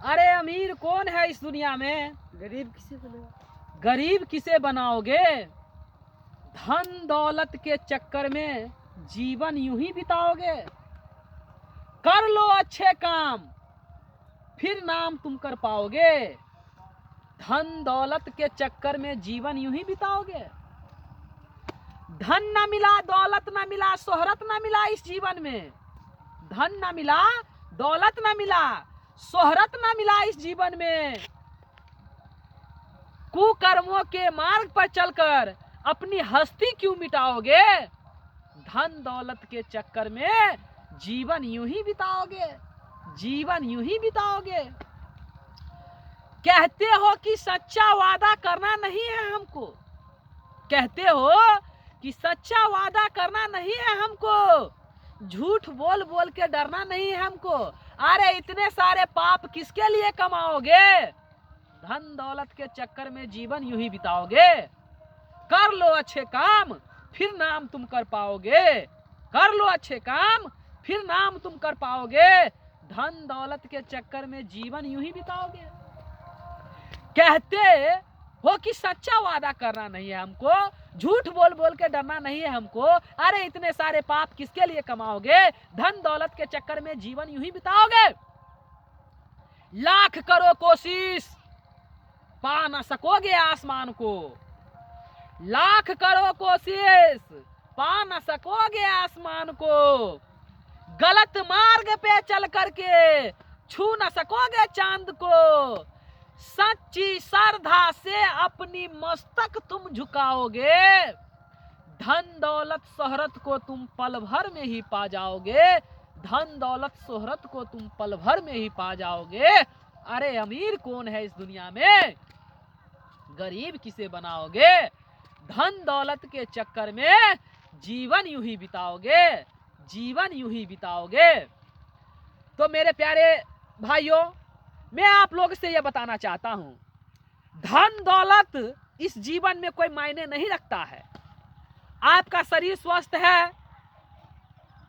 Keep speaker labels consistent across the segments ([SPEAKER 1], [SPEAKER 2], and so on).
[SPEAKER 1] अरे अमीर कौन है इस दुनिया में,
[SPEAKER 2] गरीब किसे बनाओ?
[SPEAKER 1] गरीब किसे बनाओगे। धन दौलत के चक्कर में जीवन यूं ही बिताओगे। कर लो अच्छे काम, फिर नाम तुम कर पाओगे। धन दौलत के चक्कर में जीवन यूं ही बिताओगे। धन ना मिला, दौलत ना मिला, शोहरत ना मिला इस जीवन में। धन ना मिला, दौलत ना मिला, शोहरत ना मिला इस जीवन में। कुकर्मों के मार्ग पर चलकर अपनी हस्ती क्यों मिटाओगे। धन दौलत के चक्कर में जीवन यूं ही बिताओगे, जीवन यूं ही बिताओगे। कहते हो कि सच्चा वादा करना नहीं है हमको, कहते हो कि सच्चा वादा करना नहीं है हमको। झूठ बोल बोल के डरना नहीं है हमको। अरे इतने सारे पाप किसके लिए कमाओगे। धन दौलत के चक्कर में जीवन यूं ही बिताओगे। कर लो अच्छे काम, फिर नाम तुम कर पाओगे। कर लो अच्छे काम, फिर नाम तुम कर पाओगे। धन दौलत के चक्कर में जीवन यूं ही बिताओगे। कहते हो कि सच्चा वादा करना नहीं है हमको, झूठ बोल बोल के डरना नहीं है हमको। अरे इतने सारे पाप किसके लिए कमाओगे। धन दौलत के चक्कर में जीवन यूं ही बिताओगे। लाख करो कोशिश, पा ना सकोगे आसमान को। लाख करो कोशिश, पा ना सकोगे आसमान को। गलत मार्ग पे चल करके छू ना सकोगे चांद को। सच्ची श्रद्धा से अपनी मस्तक तुम झुकाओगे। धन दौलत शोहरत को तुम पल भर में ही पा जाओगे। धन दौलत शोहरत को तुम पल भर में ही पा जाओगे। अरे अमीर कौन है इस दुनिया में, गरीब किसे बनाओगे। धन दौलत के चक्कर में जीवन यूं ही बिताओगे, जीवन यूं ही बिताओगे। तो मेरे प्यारे भाइयों, मैं आप लोग से यह बताना चाहता हूं, धन दौलत इस जीवन में कोई मायने नहीं रखता है। आपका शरीर स्वस्थ है,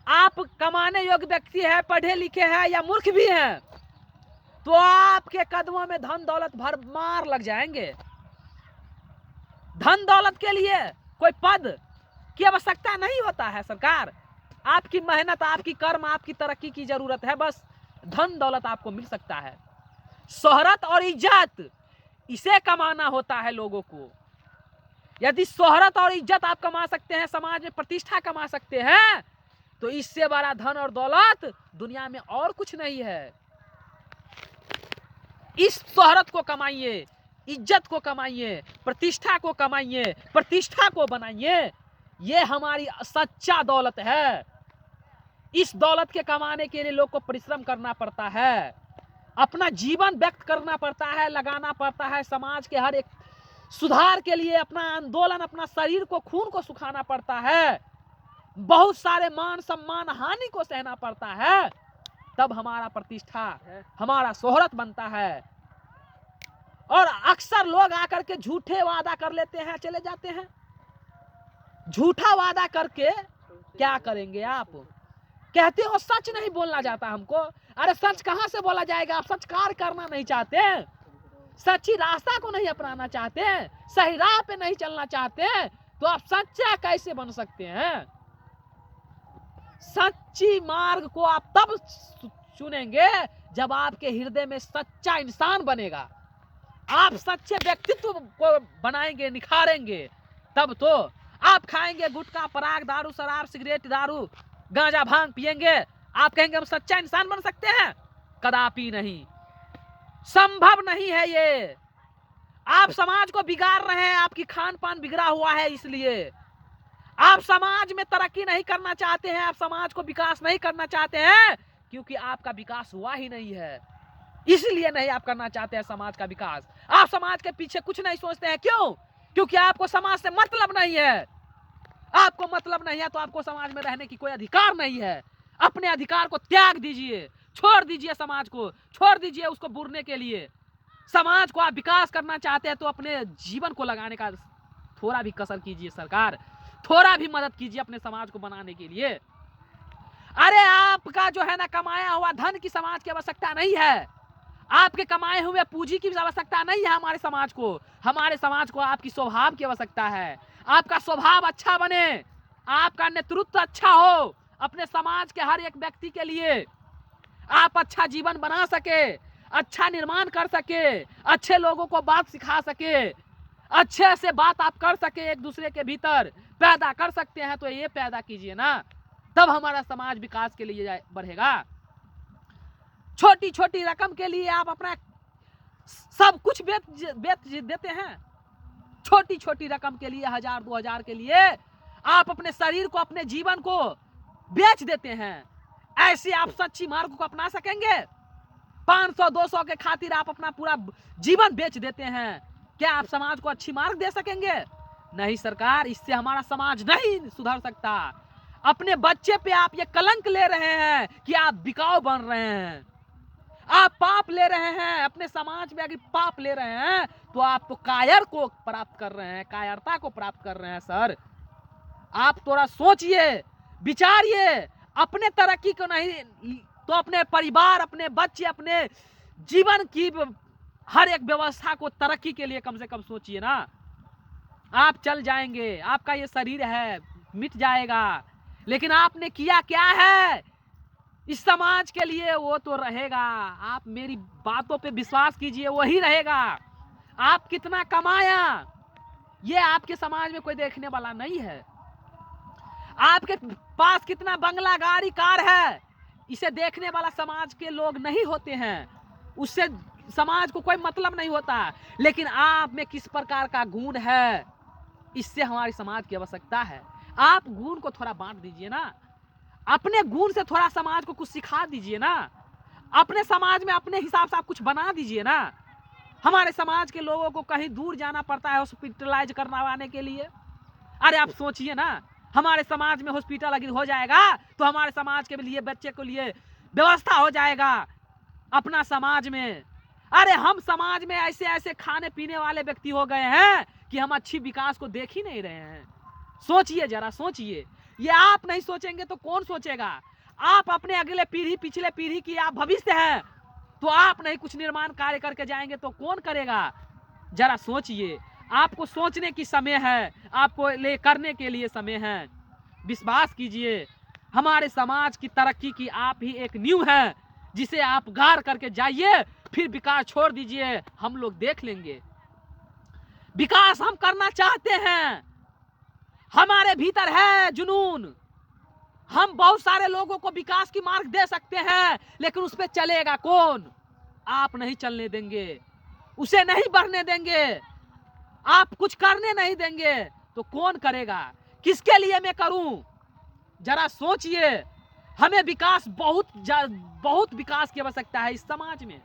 [SPEAKER 1] आप कमाने योग्य व्यक्ति है, पढ़े लिखे हैं या मूर्ख भी हैं, तो आपके कदमों में धन दौलत भरमार लग जाएंगे। धन दौलत के लिए कोई पद की आवश्यकता नहीं होता है सरकार। आपकी मेहनत, आपकी कर्म, आपकी तरक्की की जरूरत है, बस धन दौलत आपको मिल सकता है। शोहरत और इज्जत, इसे कमाना होता है लोगों को। यदि शोहरत और इज्जत आप कमा सकते हैं, समाज में प्रतिष्ठा कमा सकते हैं, तो इससे बड़ा धन और दौलत दुनिया में और कुछ नहीं है। इस शोहरत को कमाइए, इज्जत को कमाइए, प्रतिष्ठा को कमाइए, प्रतिष्ठा को बनाइए। ये हमारी सच्चा दौलत है। इस दौलत के कमाने के लिए लोग को परिश्रम करना पड़ता है, अपना जीवन व्यक्त करना पड़ता है, लगाना पड़ता है। समाज के हर एक सुधार के लिए अपना आंदोलन, अपना शरीर को, खून को सुखाना पड़ता है। बहुत सारे मान सम्मान हानि को सहना पड़ता है, तब हमारा प्रतिष्ठा, हमारा शोहरत बनता है। और अक्सर लोग आकर के झूठे वादा कर लेते हैं, चले जाते हैं। झूठा वादा करके क्या करेंगे आप। कहते हो सच नहीं बोलना जाता हमको। अरे सच कहां से बोला जाएगा। आप सच कार्य करना नहीं चाहते, सच्ची रास्ता को नहीं अपनाना चाहते, सही राह पे नहीं चलना चाहते, तो आप सच्चा कैसे बन सकते हैं। सच्ची मार्ग को आप तब चुनेंगे जब आपके हृदय में सच्चा इंसान बनेगा। आप सच्चे व्यक्तित्व को बनाएंगे, निखारेंगे, तब तो। आप खाएंगे गुटखा, पराग, दारू, शराब, सिगरेट, दारू, गांजा, भांग पिएंगे, आप कहेंगे हम सच्चा इंसान बन सकते हैं। कदापि नहीं, संभव नहीं है ये। आप समाज को बिगाड़ रहे हैं, आपकी खान पान बिगड़ा हुआ है, इसलिए आप समाज में तरक्की नहीं करना चाहते हैं, आप समाज को विकास नहीं करना चाहते हैं, क्योंकि आपका विकास हुआ ही नहीं है। इसलिए नहीं आप करना चाहते हैं समाज का विकास। आप समाज के पीछे कुछ नहीं सोचते हैं। क्यों? क्योंकि आपको समाज से मतलब नहीं है। आपको मतलब नहीं है तो आपको समाज में रहने की कोई अधिकार नहीं है। अपने अधिकार को त्याग दीजिए, छोड़ दीजिए, समाज को छोड़ दीजिए उसको बुरने के लिए। समाज को आप विकास करना चाहते हैं तो अपने जीवन को लगाने का थोड़ा भी कसर कीजिए सरकार, थोड़ा भी मदद कीजिए अपने समाज को बनाने के लिए। अरे आपका जो है ना कमाया हुआ धन की समाज की आवश्यकता नहीं है। आपके कमाए हुए पूंजी की आवश्यकता नहीं है हमारे समाज को। हमारे समाज को आपकी स्वभाव की आवश्यकता है। आपका स्वभाव अच्छा बने, आपका नेतृत्व अच्छा हो, अपने समाज के हर एक व्यक्ति के लिए आप अच्छा जीवन बना सके, अच्छा निर्माण कर सके, अच्छे लोगों को बात सिखा सके, अच्छे से बात आप कर सके, एक दूसरे के भीतर पैदा कर सकते हैं तो ये पैदा कीजिए ना, तब हमारा समाज विकास के लिए बढ़ेगा। छोटी छोटी रकम के लिए आप अपना सब कुछ बेच देते हैं। छोटी छोटी रकम के लिए 1000-2000 के लिए आप अपने शरीर को, अपने जीवन को बेच देते हैं। ऐसे आप सच्ची मार्ग को अपना सकेंगे? 500-200 के खातिर आप अपना पूरा जीवन बेच देते हैं, क्या आप समाज को अच्छी मार्ग दे सकेंगे? नहीं सरकार, इससे हमारा समाज नहीं सुधर सकता। अपने बच्चे पे आप ये कलंक ले रहे हैं कि आप बिकाऊ बन रहे हैं, आप पाप ले रहे हैं। अपने समाज में अगर पाप ले रहे हैं तो आप तो कायर को प्राप्त कर रहे हैं, कायरता को प्राप्त कर रहे हैं। सर आप थोड़ा सोचिए, विचारिए, अपने तरक्की को नहीं तो अपने परिवार, अपने बच्चे, अपने जीवन की हर एक व्यवस्था को तरक्की के लिए कम से कम सोचिए ना। आप चल जाएंगे, आपका ये शरीर है मिट जाएगा, लेकिन आपने किया क्या है इस समाज के लिए? वो तो रहेगा। आप मेरी बातों पे विश्वास कीजिए, वही रहेगा। आप कितना कमाया ये आपके समाज में कोई देखने वाला नहीं है। आपके पास कितना बंगला, गाड़ी, कार है, इसे देखने वाला समाज के लोग नहीं होते हैं, उससे समाज को कोई मतलब नहीं होता। लेकिन आप में किस प्रकार का गुण है, इससे हमारी समाज की आवश्यकता है। आप गुण को थोड़ा बांट दीजिए ना, अपने गुण से थोड़ा समाज को कुछ सिखा दीजिए ना, अपने समाज में अपने हिसाब से आप कुछ बना दीजिए ना। हमारे समाज के लोगों को कहीं दूर जाना पड़ता है हॉस्पिटलाइज करवाने के लिए। अरे आप सोचिए ना, हमारे समाज में हॉस्पिटल अगर हो जाएगा तो हमारे समाज के लिए, बच्चे के लिए व्यवस्था हो जाएगा अपना समाज में। अरे हम समाज में ऐसे ऐसे खाने पीने वाले व्यक्ति हो गए हैं कि हम अच्छी विकास को देख ही नहीं रहे हैं। सोचिए, जरा सोचिए। ये आप नहीं सोचेंगे तो कौन सोचेगा? आप अपने अगले पीढ़ी, पिछले पीढ़ी की आप भविष्य है, तो आप नहीं कुछ निर्माण कार्य करके जाएंगे तो कौन करेगा? जरा सोचिए। आपको सोचने की समय है, आपको ले करने के लिए समय है। विश्वास कीजिए, हमारे समाज की तरक्की की आप ही एक नींव है, जिसे आप गार करके जाइए, फिर विकास छोड़ दीजिए, हम लोग देख लेंगे। विकास हम करना चाहते हैं, हमारे भीतर है जुनून। हम बहुत सारे लोगों को विकास की मार्ग दे सकते हैं, लेकिन उस पे चलेगा कौन? आप नहीं चलने देंगे, उसे नहीं बढ़ने देंगे, आप कुछ करने नहीं देंगे तो कौन करेगा? किसके लिए मैं करूं? जरा सोचिए। हमें विकास, बहुत विकास की आवश्यकता है इस समाज में।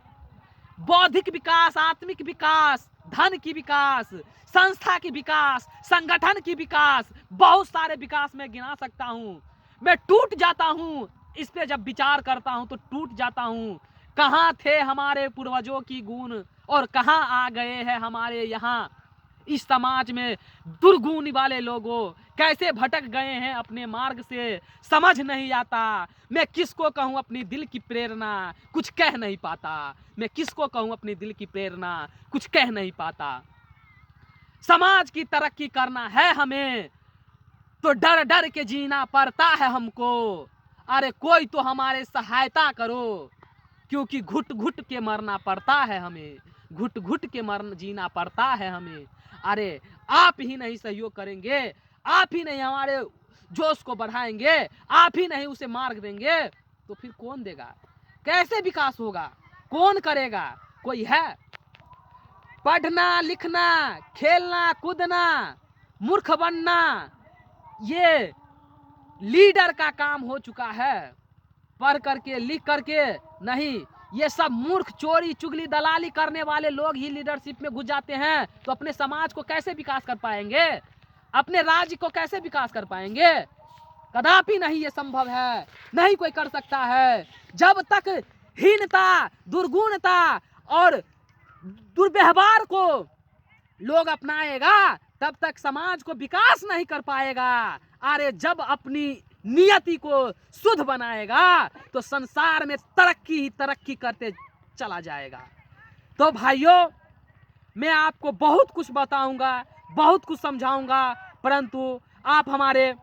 [SPEAKER 1] बौद्धिक विकास, आत्मिक विकास, धन की विकास, संस्था की विकास, संगठन की विकास, बहुत सारे विकास मैं गिना सकता हूं। मैं टूट जाता हूं, इस पे जब विचार करता हूं तो टूट जाता हूं। कहां थे हमारे पूर्वजों की गुण और कहां आ गए हैं हमारे यहाँ इस समाज में दुर्गुण वाले लोगों। कैसे भटक गए हैं अपने मार्ग से, समझ नहीं आता। मैं किसको कहूँ अपनी दिल की प्रेरणा, कुछ कह नहीं पाता। मैं किसको कहूँ अपनी दिल की प्रेरणा, कुछ कह नहीं पाता। समाज की तरक्की करना है हमें तो डर डर के जीना पड़ता है हमको। अरे कोई तो हमारे सहायता करो, क्योंकि घुट घुट के मरना पड़ता है हमें, घुट घुट के जीना पड़ता है हमें। अरे आप ही नहीं सहयोग करेंगे, आप ही नहीं हमारे जोश को बढ़ाएंगे, आप ही नहीं उसे मार्ग देंगे तो फिर कौन देगा? कैसे विकास होगा? कौन करेगा? कोई है? पढ़ना, लिखना, खेलना, कूदना, मूर्ख बनना, ये लीडर का काम हो चुका है। पढ़ करके, लिख करके नहीं, ये सब मूर्ख, चोरी चुगली, दलाली करने वाले लोग ही लीडरशिप में घुस जाते हैं। तो अपने समाज को कैसे विकास कर पाएंगे? अपने राज्य को कैसे विकास कर पाएंगे? कदापि नहीं ये संभव है, नहीं कोई कर सकता है। जब तक हीनता, दुर्गुणता और दुर्व्यवहार को लोग अपनाएगा तब तक समाज को विकास नहीं कर पाएगा। अरे जब अपनी नियति को शुद्ध बनाएगा तो संसार में तरक्की ही तरक्की करते चला जाएगा। तो भाइयों, मैं आपको बहुत कुछ बताऊंगा, बहुत कुछ समझाऊंगा, परंतु आप हमारे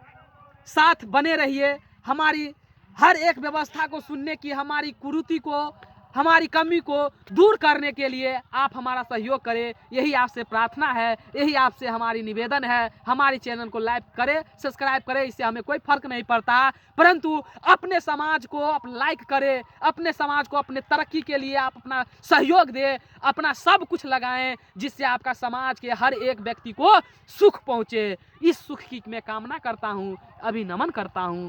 [SPEAKER 1] साथ बने रहिए। हमारी हर एक व्यवस्था को सुनने की, हमारी कुरीति को, हमारी कमी को दूर करने के लिए आप हमारा सहयोग करें, यही आपसे प्रार्थना है, यही आपसे हमारी निवेदन है। हमारी चैनल को लाइक करें, सब्सक्राइब करें, इससे हमें कोई फर्क नहीं पड़ता, परंतु अपने समाज को आप लाइक करें, अपने समाज को अपने तरक्की के लिए आप अपना सहयोग दें, अपना सब कुछ लगाएं, जिससे आपका समाज के हर एक व्यक्ति को सुख पहुँचे। इस सुख की मैं कामना करता हूँ, अभी नमन करता हूँ।